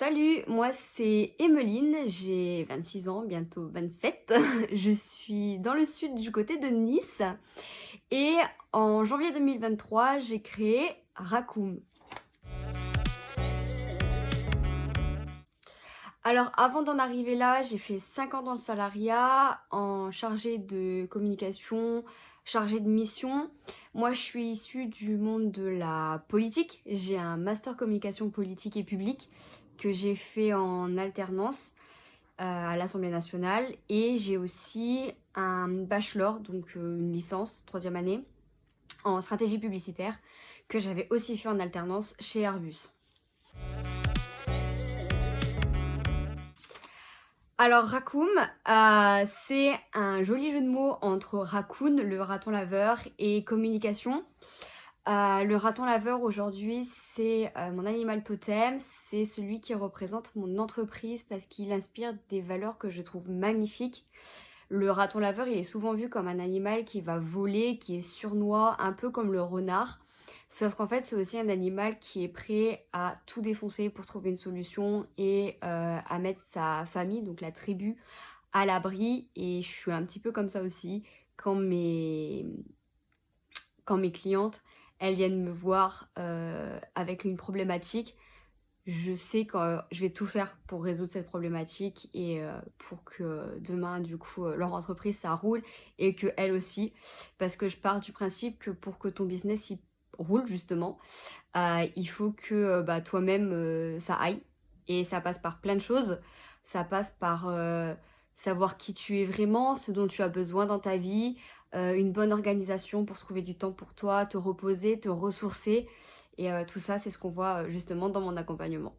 Salut, moi c'est Emmeline, j'ai 26 ans, bientôt 27. Je suis dans le sud du côté de Nice et en janvier 2023, j'ai créé Raccoon. Alors avant d'en arriver là, j'ai fait 5 ans dans le salariat en chargé de communication, chargé de mission. Moi je suis issue du monde de la politique, j'ai un master communication politique et publique que j'ai fait en alternance à l'Assemblée nationale et j'ai aussi un bachelor, donc une licence, troisième année, en stratégie publicitaire que j'avais aussi fait en alternance chez Airbus. Alors Raccoon, c'est un joli jeu de mots entre raccoon, le raton laveur, et communication. Le raton laveur aujourd'hui, c'est mon animal totem, c'est celui qui représente mon entreprise parce qu'il inspire des valeurs que je trouve magnifiques. Le raton laveur, il est souvent vu comme un animal qui va voler, qui est sournois, un peu comme le renard. Sauf qu'en fait, c'est aussi un animal qui est prêt à tout défoncer pour trouver une solution et à mettre sa famille, donc la tribu, à l'abri. Et je suis un petit peu comme ça aussi. Quand mes clientes, elles viennent me voir avec une problématique, je sais que je vais tout faire pour résoudre cette problématique et pour que demain, du coup, leur entreprise, ça roule et que elles aussi. Parce que je pars du principe que pour que ton business, il roule justement, il faut que toi-même, ça aille. Et ça passe par plein de choses. Ça passe par savoir qui tu es vraiment, ce dont tu as besoin dans ta vie, une bonne organisation pour trouver du temps pour toi, te reposer, te ressourcer. Et tout ça, c'est ce qu'on voit justement dans mon accompagnement.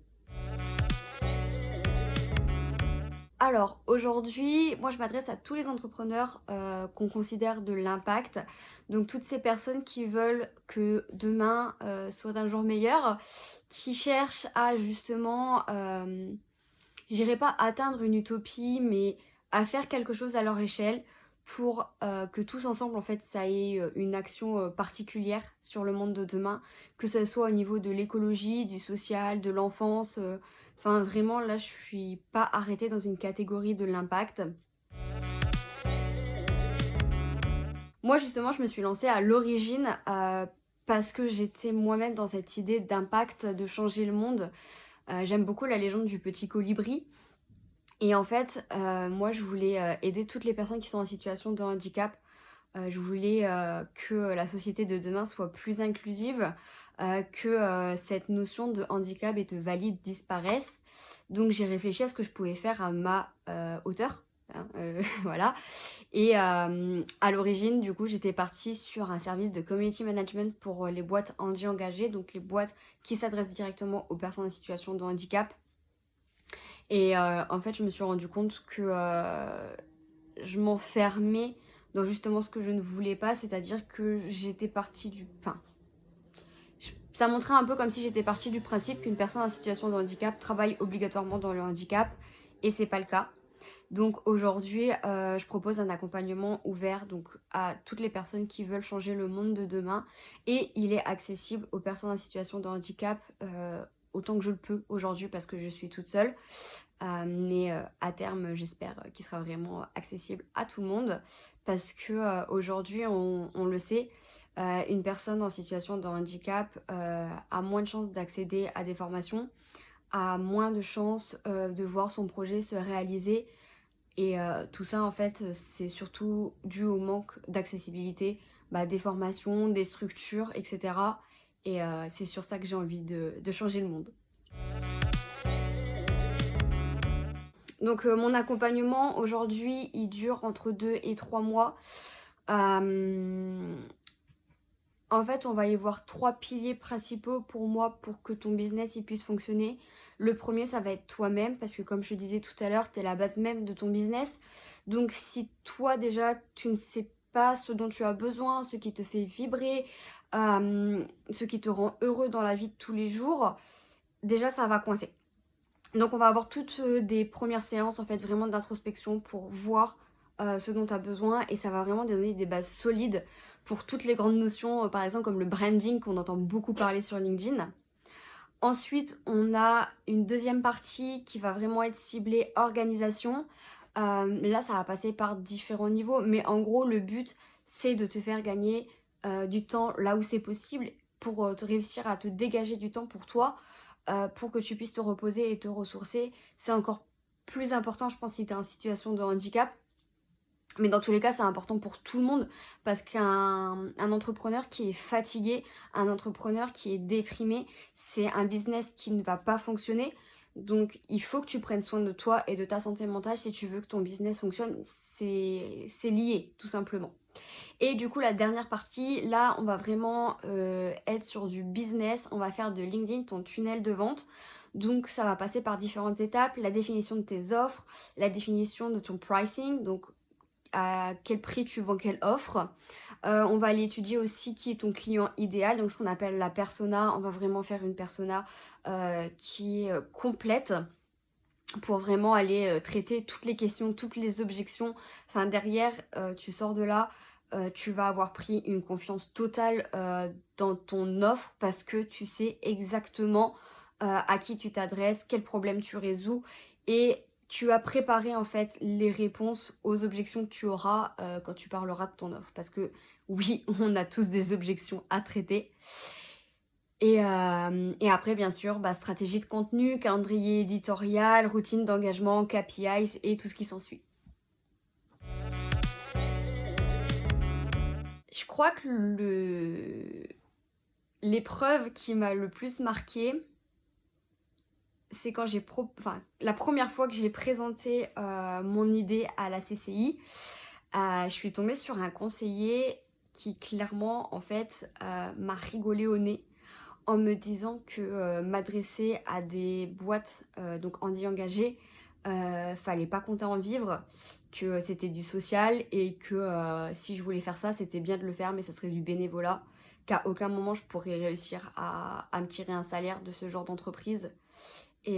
Alors aujourd'hui, moi je m'adresse à tous les entrepreneurs qu'on considère de l'impact. Donc toutes ces personnes qui veulent que demain soit un jour meilleur, qui cherchent à justement, je dirais pas atteindre une utopie, mais à faire quelque chose à leur échelle pour que tous ensemble en fait ça ait une action particulière sur le monde de demain, que ce soit au niveau de l'écologie, du social, de l'enfance. Enfin vraiment là je suis pas arrêtée dans une catégorie de l'impact. Moi justement je me suis lancée à l'origine parce que j'étais moi-même dans cette idée d'impact, de changer le monde. J'aime beaucoup la légende du petit colibri. Et en fait, moi, je voulais aider toutes les personnes qui sont en situation de handicap. Je voulais que la société de demain soit plus inclusive, que cette notion de handicap et de valide disparaisse. Donc j'ai réfléchi à ce que je pouvais faire à ma hauteur. Hein, voilà. Et à l'origine, du coup, j'étais partie sur un service de community management pour les boîtes handi engagées, donc les boîtes qui s'adressent directement aux personnes en situation de handicap. Et en fait, je me suis rendu compte que je m'enfermais dans justement ce que je ne voulais pas, c'est-à-dire que j'étais partie du... Enfin, ça montrait un peu comme si j'étais partie du principe qu'une personne en situation de handicap travaille obligatoirement dans le handicap, et c'est pas le cas. Donc aujourd'hui, je propose un accompagnement ouvert donc, à toutes les personnes qui veulent changer le monde de demain, et il est accessible aux personnes en situation de handicap autant que je le peux aujourd'hui parce que je suis toute seule. Mais à terme, j'espère qu'il sera vraiment accessible à tout le monde parce que aujourd'hui, on le sait, une personne en situation de handicap a moins de chances d'accéder à des formations, a moins de chances de voir son projet se réaliser. Et tout ça, en fait, c'est surtout dû au manque d'accessibilité des formations, des structures, etc. Et c'est sur ça que j'ai envie de changer le monde. Donc mon accompagnement aujourd'hui il dure entre 2 et 3 mois. Euh, En fait on va y voir 3 piliers principaux pour moi pour que ton business il puisse fonctionner. Le premier ça va être toi-même parce que comme je te disais tout à l'heure, tu es la base même de ton business. Donc si toi déjà tu ne sais pas ce dont tu as besoin, ce qui te fait vibrer, ce qui te rend heureux dans la vie de tous les jours, déjà ça va coincer. Donc on va avoir toutes des premières séances en fait vraiment d'introspection pour voir ce dont tu as besoin et ça va vraiment te donner des bases solides pour toutes les grandes notions par exemple comme le branding qu'on entend beaucoup parler sur LinkedIn. Ensuite, on a une deuxième partie qui va vraiment être ciblée organisation. Là, ça va passer par différents niveaux, mais en gros, le but, c'est de te faire gagner du temps là où c'est possible pour te réussir à te dégager du temps pour toi, pour que tu puisses te reposer et te ressourcer. C'est encore plus important, je pense, si tu es en situation de handicap. Mais dans tous les cas, c'est important pour tout le monde parce qu'un entrepreneur qui est fatigué, un entrepreneur qui est déprimé, c'est un business qui ne va pas fonctionner. Donc, il faut que tu prennes soin de toi et de ta santé mentale si tu veux que ton business fonctionne. C'est lié, tout simplement. Et du coup, la dernière partie, là, on va vraiment être sur du business. On va faire de LinkedIn ton tunnel de vente. Donc, ça va passer par différentes étapes. La définition de tes offres, la définition de ton pricing, donc à quel prix tu vends quelle offre. On va aller étudier aussi qui est ton client idéal, donc ce qu'on appelle la persona. On va vraiment faire une persona qui est complète pour vraiment aller traiter toutes les questions, toutes les objections. Enfin, derrière, tu sors de là, tu vas avoir pris une confiance totale dans ton offre parce que tu sais exactement à qui tu t'adresses, quel problème tu résous et tu as préparé en fait les réponses aux objections que tu auras quand tu parleras de ton offre. Parce que oui, on a tous des objections à traiter. Et après, bien sûr, bah, stratégie de contenu, calendrier éditorial, routine d'engagement, KPIs et tout ce qui s'ensuit. Je crois que l'épreuve qui m'a le plus marquée, c'est quand la première fois que j'ai présenté mon idée à la CCI. Je suis tombée sur un conseiller qui clairement, en fait, m'a rigolé au nez en me disant que m'adresser à des boîtes donc handi-engagées, fallait pas compter en vivre, que c'était du social et que si je voulais faire ça, c'était bien de le faire, mais ce serait du bénévolat, qu'à aucun moment je pourrais réussir à me tirer un salaire de ce genre d'entreprise. Et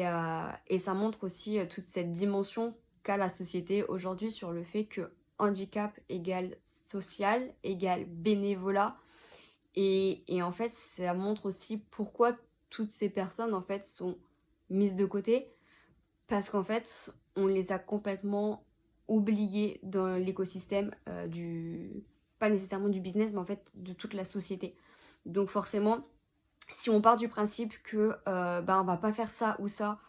ça montre aussi toute cette dimension qu'a la société aujourd'hui sur le fait que handicap égale social, égale bénévolat. Et en fait, ça montre aussi pourquoi toutes ces personnes en fait sont mises de côté. Parce qu'en fait, on les a complètement oubliées dans l'écosystème pas nécessairement du business, mais en fait de toute la société. Donc forcément, si on part du principe que on va pas faire ça ou ça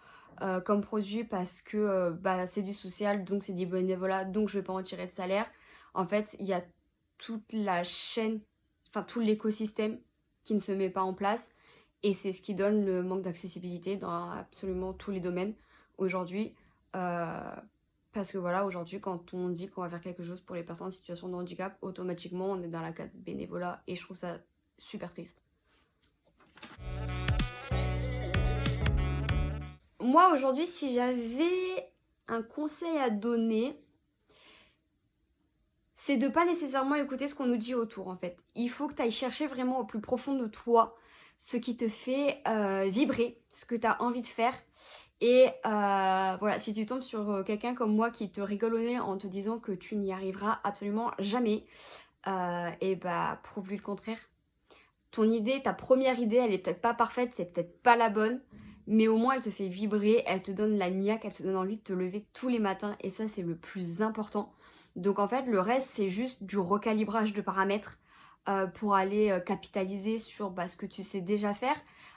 comme produit parce que c'est du social, donc c'est du bénévolat, donc je vais pas en tirer de salaire. En fait, il y a toute la chaîne, enfin tout l'écosystème qui ne se met pas en place et c'est ce qui donne le manque d'accessibilité dans absolument tous les domaines aujourd'hui. Euh, Parce que voilà, aujourd'hui, quand on dit qu'on va faire quelque chose pour les personnes en situation de handicap, automatiquement on est dans la case bénévolat et je trouve ça super triste. Moi, aujourd'hui, si j'avais un conseil à donner, c'est de pas nécessairement écouter ce qu'on nous dit autour, en fait. Il faut que tu ailles chercher vraiment au plus profond de toi ce qui te fait vibrer, ce que tu as envie de faire. Et voilà, si tu tombes sur quelqu'un comme moi qui te rigole au nez en te disant que tu n'y arriveras absolument jamais, et bah prouve-lui le contraire. Ton idée, ta première idée, elle est peut-être pas parfaite, c'est peut-être pas la bonne, mais au moins elle te fait vibrer, elle te donne la niaque, elle te donne envie de te lever tous les matins, et ça c'est le plus important. Donc en fait, le reste c'est juste du recalibrage de paramètres pour aller capitaliser sur ce que tu sais déjà faire,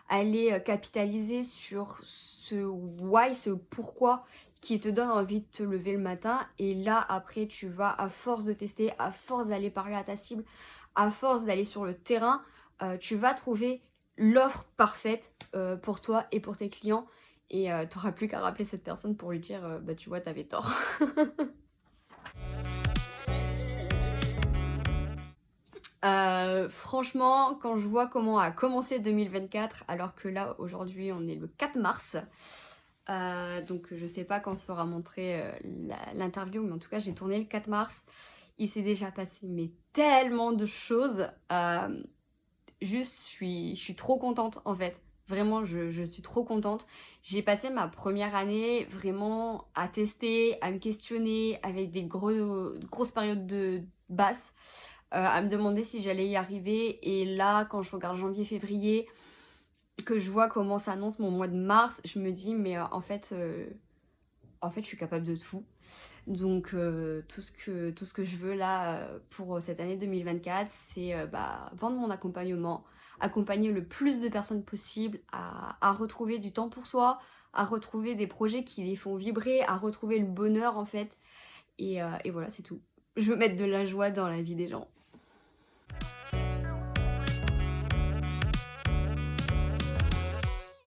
aller capitaliser sur ce why, ce pourquoi qui te donne envie de te lever le matin, et là après tu vas à force de tester, à force d'aller parler à ta cible, à force d'aller sur le terrain, tu vas trouver l'offre parfaite pour toi et pour tes clients. Et tu n'auras plus qu'à rappeler cette personne pour lui dire tu vois, t'avais tort. Franchement, quand je vois comment a commencé 2024, alors que là, aujourd'hui, on est le 4 mars, donc je sais pas quand sera montrée l'interview, mais en tout cas, j'ai tourné le 4 mars. Il s'est déjà passé mais tellement de choses. Juste, je suis trop contente en fait. Vraiment, je suis trop contente. J'ai passé ma première année vraiment à tester, à me questionner avec des grosses périodes de basses, à me demander si j'allais y arriver. Et là, quand je regarde janvier-février, que je vois comment s'annonce mon mois de mars, je me dis mais en fait je suis capable de tout. Donc tout ce que je veux là pour cette année 2024, c'est bah, vendre mon accompagnement, accompagner le plus de personnes possible à retrouver du temps pour soi, à retrouver des projets qui les font vibrer, à retrouver le bonheur en fait. Et voilà, c'est tout. Je veux mettre de la joie dans la vie des gens.